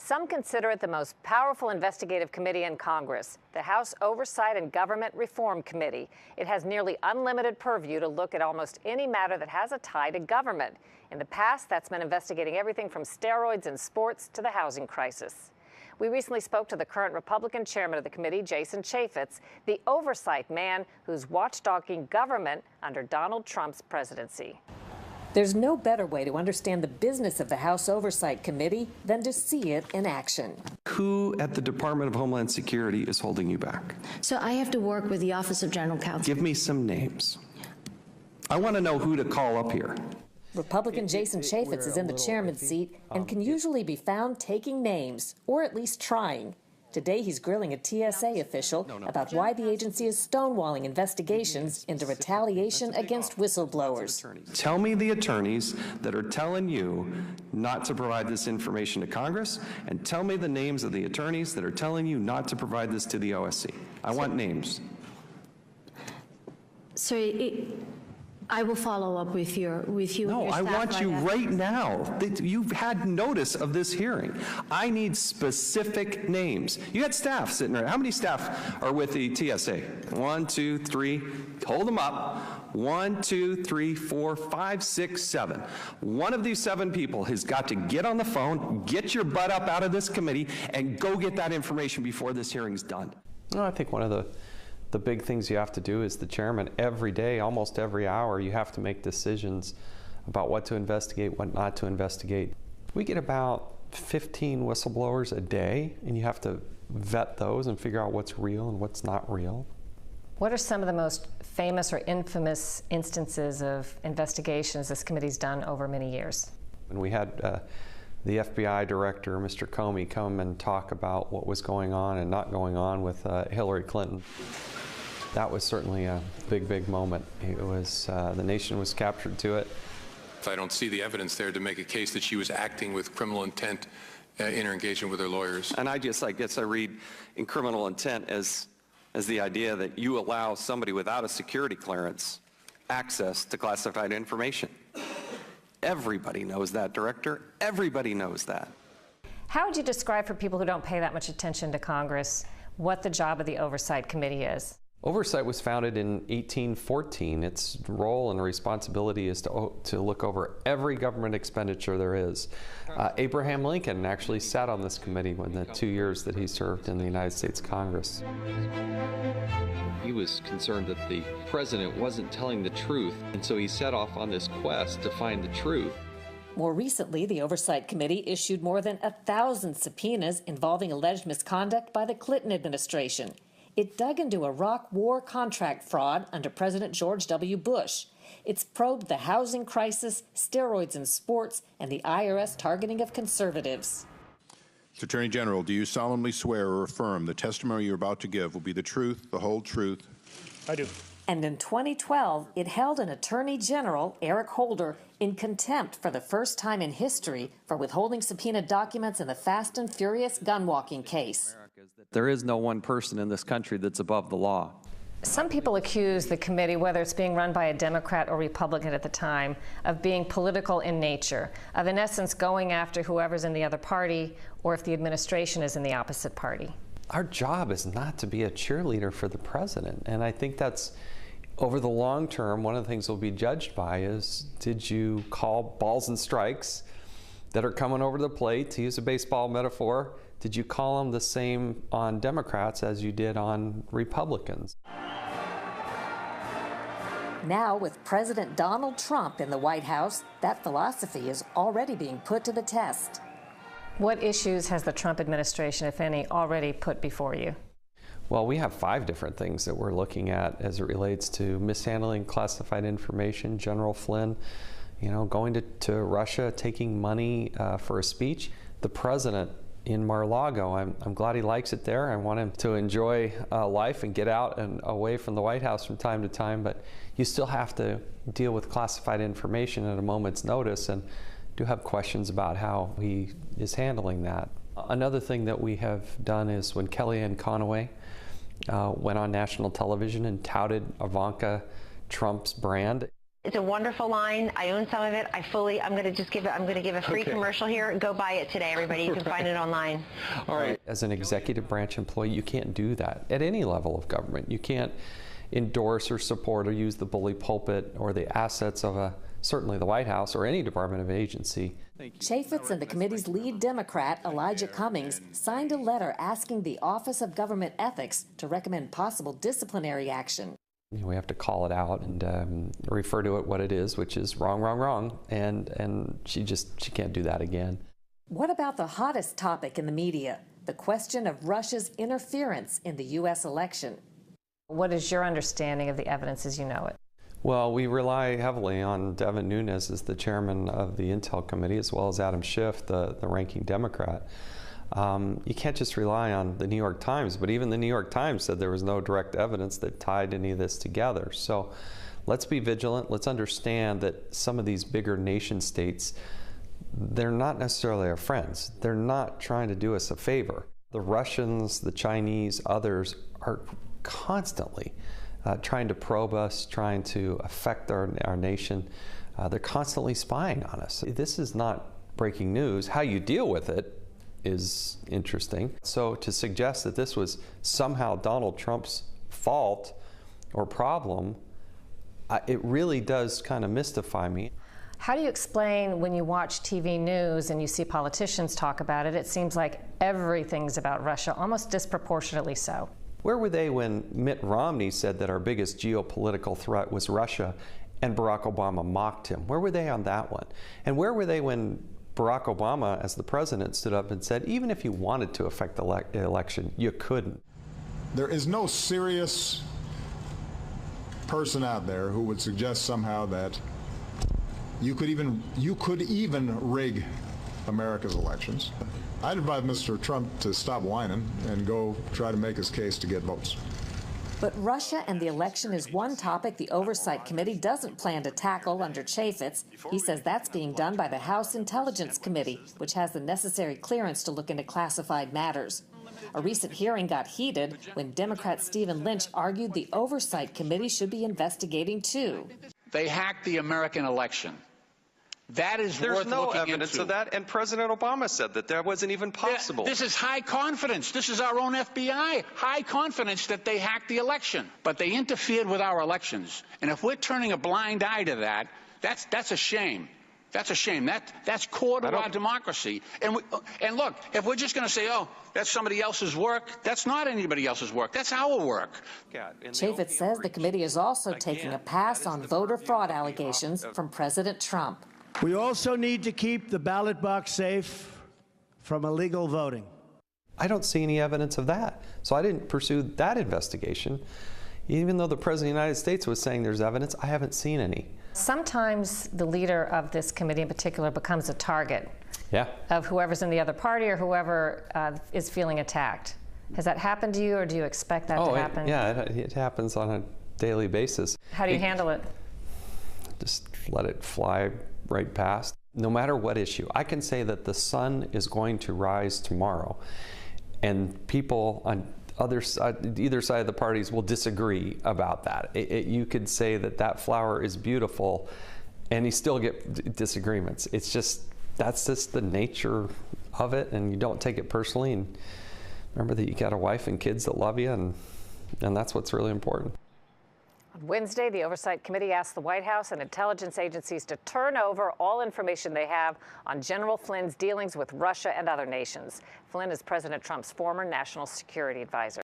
Some consider it the most powerful investigative committee in Congress, the House Oversight and Government Reform Committee. It has nearly unlimited purview to look at almost any matter that has a tie to government. In the past, that's been investigating everything from steroids in sports to the housing crisis. We recently spoke to the current Republican chairman of the committee, Jason Chaffetz, the oversight man who's watchdogging government under Donald Trump's presidency. There's no better way to understand the business of the House Oversight Committee than to see it in action. Who at the Department of Homeland Security is holding you back? So I have to work with the Office of General Counsel. Give me some names. I want to know who to call up here. Republican Jason Chaffetz is in the chairman's seat and can usually be found taking names, or at least trying. Today he's grilling a TSA official about why the agency is stonewalling investigations into retaliation against whistleblowers. Tell me the attorneys that are telling you not to provide this information to Congress, and tell me the names of the attorneys that are telling you not to provide this to the OSC. I want names. So I will follow up with you. No, I want you right now. You've had notice of this hearing. I need specific names. You got staff sitting there. How many staff are with the TSA? 1, 2, 3. Hold them up. 1, 2, 3, 4, 5, 6, 7. One of these 7 people has got to get on the phone, get your butt up out of this committee, and go get that information before this hearing's done. No, I think one of the big things you have to do as the chairman every day, almost every hour, you have to make decisions about what to investigate, what not to investigate. We get about 15 whistleblowers a day, and you have to vet those and figure out what's real and what's not real. What are some of the most famous or infamous instances of investigations this committee's done over many years? And we had the FBI director, Mr. Comey, come and talk about what was going on and not going on with Hillary Clinton. That was certainly a big, big moment. It was, the nation was captured to it. I don't see the evidence there to make a case that she was acting with criminal intent in her engagement with her lawyers. And I guess I read in criminal intent as the idea that you allow somebody without a security clearance access to classified information. Everybody knows that, Director. Everybody knows that. How would you describe for people who don't pay that much attention to Congress what the job of the Oversight Committee is? Oversight was founded in 1814. Its role and responsibility is to look over every government expenditure there is. Abraham Lincoln actually sat on this committee in the 2 years that he served in the United States Congress. He was concerned that the president wasn't telling the truth, and so he set off on this quest to find the truth. More recently, the Oversight Committee issued more than 1,000 subpoenas involving alleged misconduct by the Clinton administration. It dug into Iraq war contract fraud under President George W. Bush. It's probed the housing crisis, steroids in sports, and the IRS targeting of conservatives. Mr. Attorney General, do you solemnly swear or affirm the testimony you're about to give will be the truth, the whole truth? I do. And in 2012, it held an Attorney General, Eric Holder, in contempt for the first time in history for withholding subpoenaed documents in the Fast and Furious gunwalking case. There is no one person in this country that's above the law. Some people accuse the committee, whether it's being run by a Democrat or Republican at the time, of being political in nature, of in essence going after whoever's in the other party or if the administration is in the opposite party. Our job is not to be a cheerleader for the president, and I think that's, over the long term, one of the things we'll be judged by is, did you call balls and strikes that are coming over the plate, to use a baseball metaphor? Did you call them the same on Democrats as you did on Republicans? Now, with President Donald Trump in the White House, that philosophy is already being put to the test. What issues has the Trump administration, if any, already put before you? Well, we have 5 different things that we're looking at as it relates to mishandling classified information. General Flynn, going to Russia, taking money for a speech. The president in Mar-a-Lago, I'm glad he likes it there. I want him to enjoy life and get out and away from the White House from time to time, but you still have to deal with classified information at a moment's notice, and do have questions about how he is handling that. Another thing that we have done is when Kellyanne Conway went on national television and touted Ivanka Trump's brand. It's a wonderful line. I own some of it. I'm going to just give it. I'm going to give a free commercial here. Go buy it today, everybody. You can find it online. All right. As an executive branch employee, you can't do that at any level of government. You can't endorse or support or use the bully pulpit or the assets of certainly the White House or any department of agency. Chaffetz and the committee's lead Democrat, Elijah Cummings, signed a letter asking the Office of Government Ethics to recommend possible disciplinary action. We have to call it out and refer to it what it is, which is wrong, wrong, wrong, and she can't do that again. What about the hottest topic in the media, the question of Russia's interference in the U.S. election? What is your understanding of the evidence as you know it? Well, we rely heavily on Devin Nunes as the chairman of the Intel Committee, as well as Adam Schiff, the ranking Democrat. You can't just rely on the New York Times, but even the New York Times said there was no direct evidence that tied any of this together. So let's be vigilant. Let's understand that some of these bigger nation states, they're not necessarily our friends. They're not trying to do us a favor. The Russians, the Chinese, others are constantly trying to probe us, trying to affect our nation. They're constantly spying on us. This is not breaking news. How you deal with it is interesting. So to suggest that this was somehow Donald Trump's fault or problem, it really does kind of mystify me. How do you explain when you watch TV news and you see politicians talk about it, it seems like everything's about Russia, almost disproportionately so? Where were they when Mitt Romney said that our biggest geopolitical threat was Russia and Barack Obama mocked him? Where were they on that one? And where were they when Barack Obama, as the president, stood up and said, even if you wanted to affect the election, you couldn't? There is no serious person out there who would suggest somehow that you could even rig America's elections. I'd advise Mr. Trump to stop whining and go try to make his case to get votes. But Russia and the election is one topic the Oversight Committee doesn't plan to tackle under Chaffetz. He says that's being done by the House Intelligence Committee, which has the necessary clearance to look into classified matters. A recent hearing got heated when Democrat Stephen Lynch argued the Oversight Committee should be investigating too. They hacked the American election. That is worth looking into. There's no evidence of that, and President Obama said that wasn't even possible. This is high confidence. This is our own FBI. High confidence that they hacked the election. But they interfered with our elections. And if we're turning a blind eye to that, that's a shame. That's a shame. That's core to our democracy. And look, if we're just going to say, oh, that's somebody else's work, that's not anybody else's work. That's our work. Chaffetz says the committee is also taking a pass on voter fraud allegations from President Trump. We also need to keep the ballot box safe from illegal voting. I don't see any evidence of that. So I didn't pursue that investigation. Even though the President of the United States was saying there's evidence, I haven't seen any. Sometimes the leader of this committee in particular becomes a target of whoever's in the other party or whoever is feeling attacked. Has that happened to you, or do you expect that to happen? It happens on a daily basis. How do you handle it? Just let it fly right past. No matter what issue, I can say that the sun is going to rise tomorrow, and people on either side of the parties will disagree about that. You could say that flower is beautiful, and you still get disagreements. That's just the nature of it, and you don't take it personally. And remember that you got a wife and kids that love you, and that's what's really important. On Wednesday, the Oversight Committee asked the White House and intelligence agencies to turn over all information they have on General Flynn's dealings with Russia and other nations. Flynn is President Trump's former national security advisor.